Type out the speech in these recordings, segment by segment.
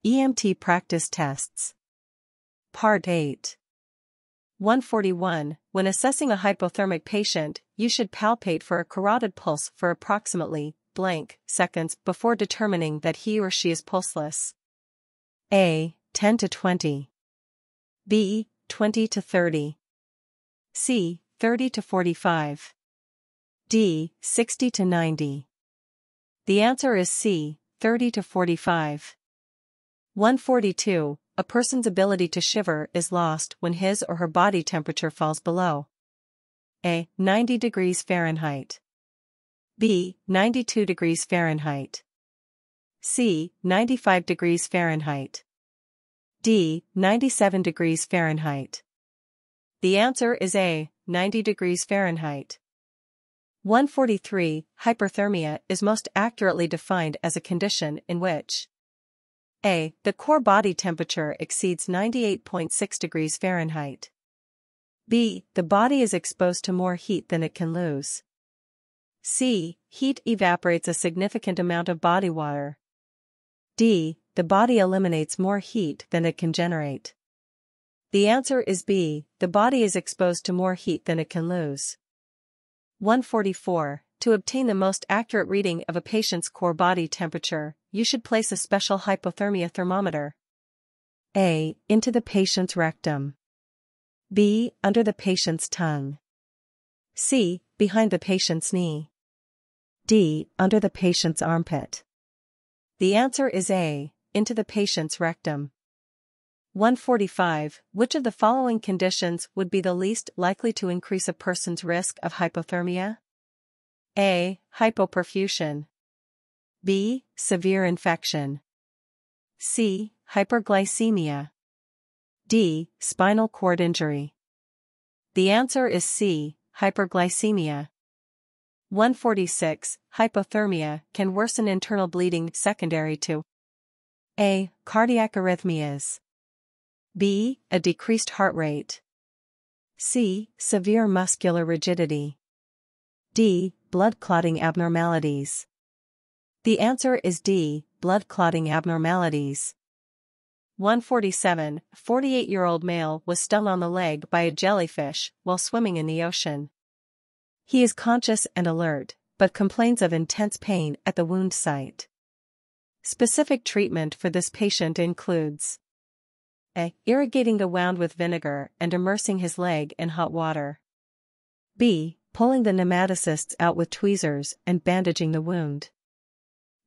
EMT Practice Tests. Part 8. 141. When assessing a hypothermic patient, you should palpate for a carotid pulse for approximately blank seconds before determining that he or she is pulseless. A. 10 to 20. B. 20 to 30. C. 30 to 45. D. 60 to 90. The answer is C. 30 to 45. 142. A person's ability to shiver is lost when his or her body temperature falls below A. 90 degrees Fahrenheit. B. 92 degrees Fahrenheit. C. 95 degrees Fahrenheit. D. 97 degrees Fahrenheit. The answer is A. 90 degrees Fahrenheit. 143. Hyperthermia is most accurately defined as a condition in which A. The core body temperature exceeds 98.6 degrees Fahrenheit. B. The body is exposed to more heat than it can lose. C. Heat evaporates a significant amount of body water. D. The body eliminates more heat than it can generate. The answer is B. The body is exposed to more heat than it can lose. 144. To obtain the most accurate reading of a patient's core body temperature, you should place a special hypothermia thermometer. A. Into the patient's rectum. B. Under the patient's tongue. C. Behind the patient's knee. D. Under the patient's armpit. The answer is A. Into the patient's rectum. 145. Which of the following conditions would be the least likely to increase a person's risk of hypothermia? A. Hypoperfusion. B. Severe infection. C. Hyperglycemia. D. Spinal cord injury. The answer is C. Hyperglycemia. 146. Hypothermia can worsen internal bleeding secondary to A. Cardiac arrhythmias. B. A decreased heart rate. C. Severe muscular rigidity. D. Blood-clotting abnormalities. The answer is D. Blood-clotting abnormalities. 147. 48-year-old male was stung on the leg by a jellyfish while swimming in the ocean. He is conscious and alert, but complains of intense pain at the wound site. Specific treatment for this patient includes A. Irrigating the wound with vinegar and immersing his leg in hot water. B. Pulling the nematocysts out with tweezers and bandaging the wound.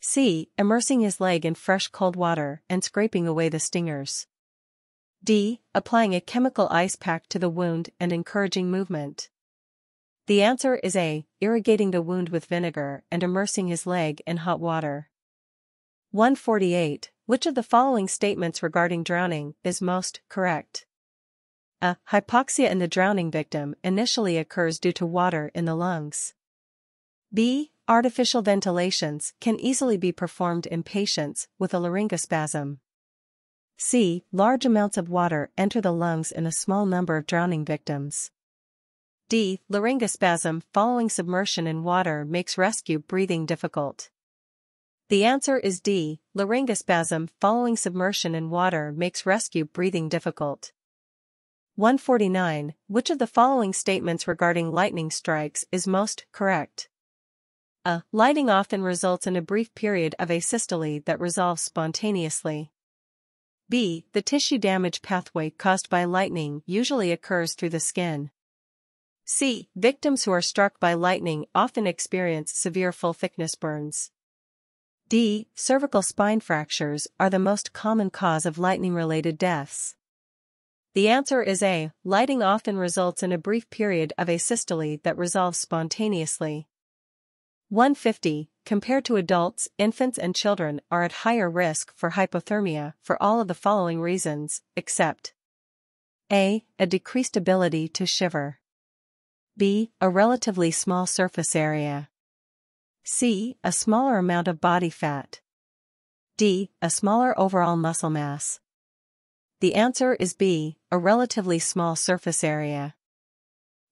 C. Immersing his leg in fresh cold water and scraping away the stingers. D. Applying a chemical ice pack to the wound and encouraging movement. The answer is A. Irrigating the wound with vinegar and immersing his leg in hot water. 148. Which of the following statements regarding drowning is most correct? A. Hypoxia in the drowning victim initially occurs due to water in the lungs. B. Artificial ventilations can easily be performed in patients with a laryngospasm. C. Large amounts of water enter the lungs in a small number of drowning victims. D. Laryngospasm following submersion in water makes rescue breathing difficult. The answer is D. Laryngospasm following submersion in water makes rescue breathing difficult. 149. Which of the following statements regarding lightning strikes is most correct? A. Lightning often results in a brief period of asystole that resolves spontaneously. B. The tissue damage pathway caused by lightning usually occurs through the skin. C. Victims who are struck by lightning often experience severe full-thickness burns. D. Cervical spine fractures are the most common cause of lightning-related deaths. The answer is A. Lightning often results in a brief period of asystole that resolves spontaneously. 150. Compared to adults, infants and children are at higher risk for hypothermia for all of the following reasons, except A. A decreased ability to shiver. B. A relatively small surface area. C. A smaller amount of body fat. D. A smaller overall muscle mass. The answer is B. A relatively small surface area.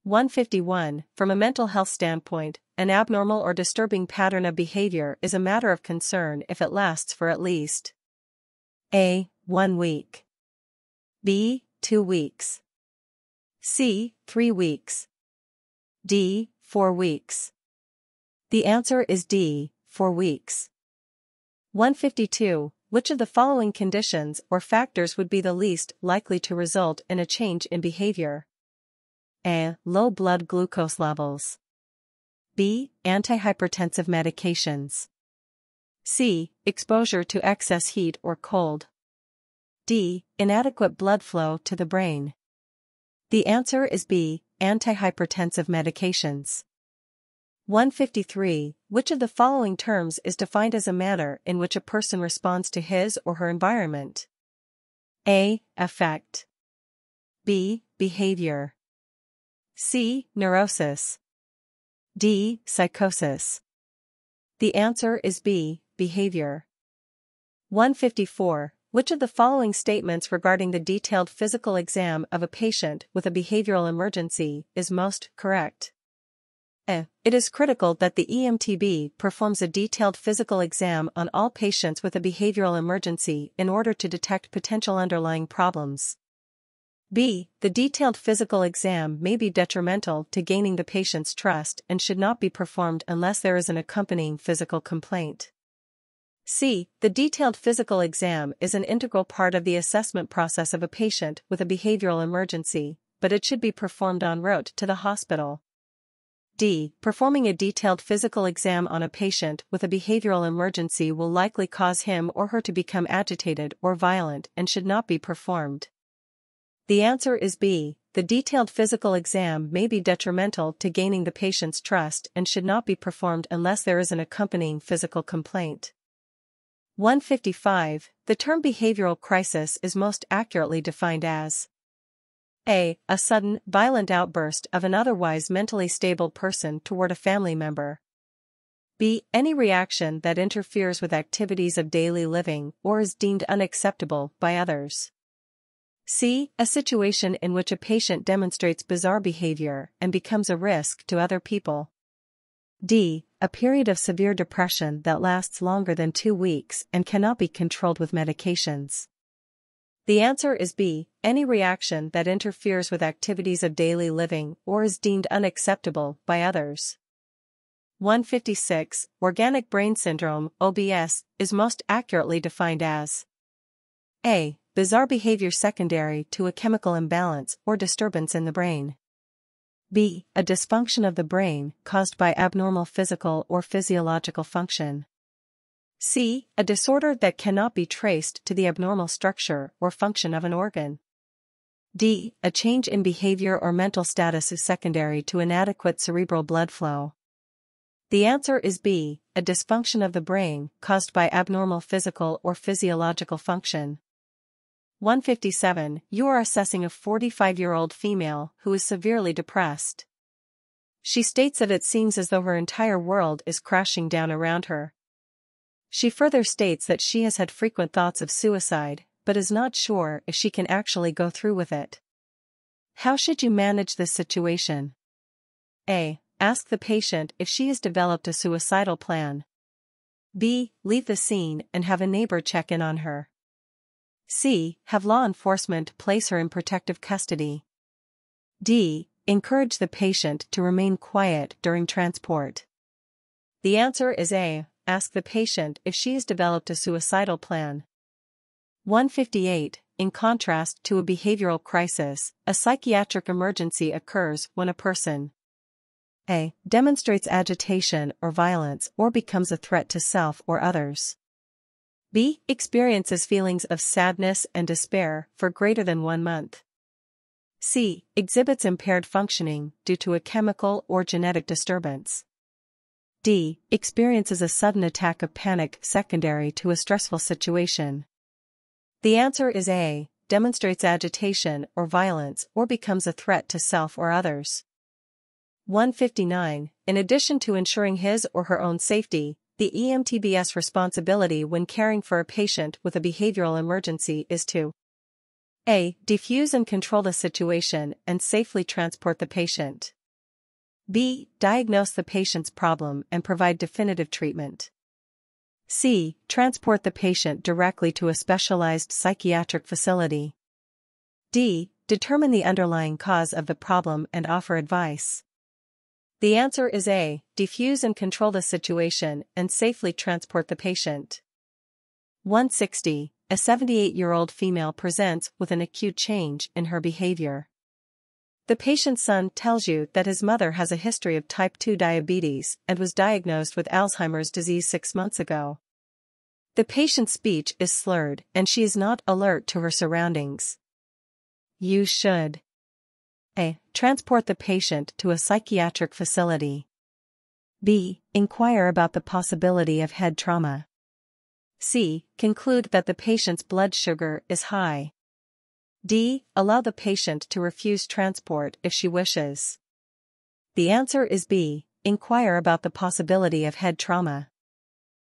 151. From a mental health standpoint, an abnormal or disturbing pattern of behavior is a matter of concern if it lasts for at least A. 1 week. B. 2 weeks. C. 3 weeks. D. 4 weeks. The answer is D. 4 weeks. 152. Which of the following conditions or factors would be the least likely to result in a change in behavior? A. Low blood glucose levels. B. Antihypertensive medications. C. Exposure to excess heat or cold. D. Inadequate blood flow to the brain. The answer is B. Antihypertensive medications. 153. Which of the following terms is defined as a manner in which a person responds to his or her environment? A. Affect. B. Behavior. C. Neurosis. D. Psychosis. The answer is B. Behavior. 154. Which of the following statements regarding the detailed physical exam of a patient with a behavioral emergency is most correct? A. It is critical that the EMT-B performs a detailed physical exam on all patients with a behavioral emergency in order to detect potential underlying problems. B. The detailed physical exam may be detrimental to gaining the patient's trust and should not be performed unless there is an accompanying physical complaint. C. The detailed physical exam is an integral part of the assessment process of a patient with a behavioral emergency, but it should be performed en route to the hospital. D. Performing a detailed physical exam on a patient with a behavioral emergency will likely cause him or her to become agitated or violent and should not be performed. The answer is B. The detailed physical exam may be detrimental to gaining the patient's trust and should not be performed unless there is an accompanying physical complaint. 155. The term behavioral crisis is most accurately defined as A. A sudden, violent outburst of an otherwise mentally stable person toward a family member. B. Any reaction that interferes with activities of daily living or is deemed unacceptable by others. C. A situation in which a patient demonstrates bizarre behavior and becomes a risk to other people. D. A period of severe depression that lasts longer than 2 weeks and cannot be controlled with medications. The answer is B. Any reaction that interferes with activities of daily living or is deemed unacceptable by others. 156. Organic brain syndrome, OBS, is most accurately defined as A. Bizarre behavior secondary to a chemical imbalance or disturbance in the brain. B. A dysfunction of the brain caused by abnormal physical or physiological function. C. A disorder that cannot be traced to the abnormal structure or function of an organ. D. A change in behavior or mental status is secondary to inadequate cerebral blood flow. The answer is B. A dysfunction of the brain caused by abnormal physical or physiological function. 157. You are assessing a 45-year-old female who is severely depressed. She states that it seems as though her entire world is crashing down around her. She further states that she has had frequent thoughts of suicide, but is not sure if she can actually go through with it. How should you manage this situation? A. Ask the patient if she has developed a suicidal plan. B. Leave the scene and have a neighbor check in on her. C. Have law enforcement place her in protective custody. D. Encourage the patient to remain quiet during transport. The answer is A. Ask the patient if she has developed a suicidal plan. 158. In contrast to a behavioral crisis, a psychiatric emergency occurs when a person A. Demonstrates agitation or violence or becomes a threat to self or others. B. Experiences feelings of sadness and despair for greater than 1 month. C. Exhibits impaired functioning due to a chemical or genetic disturbance. D. Experiences a sudden attack of panic secondary to a stressful situation. The answer is A. Demonstrates agitation or violence or becomes a threat to self or others. 159. In addition to ensuring his or her own safety, the EMT-B's responsibility when caring for a patient with a behavioral emergency is to A. Defuse and control the situation and safely transport the patient. B. Diagnose the patient's problem and provide definitive treatment. C. Transport the patient directly to a specialized psychiatric facility. D. Determine the underlying cause of the problem and offer advice. The answer is A. Defuse and control the situation and safely transport the patient. 160. A 78-year-old female presents with an acute change in her behavior. The patient's son tells you that his mother has a history of type 2 diabetes and was diagnosed with Alzheimer's disease 6 months ago. The patient's speech is slurred and she is not alert to her surroundings. You should A. Transport the patient to a psychiatric facility. B. Inquire about the possibility of head trauma. C. Conclude that the patient's blood sugar is high. D. Allow the patient to refuse transport if she wishes. The answer is B. Inquire about the possibility of head trauma.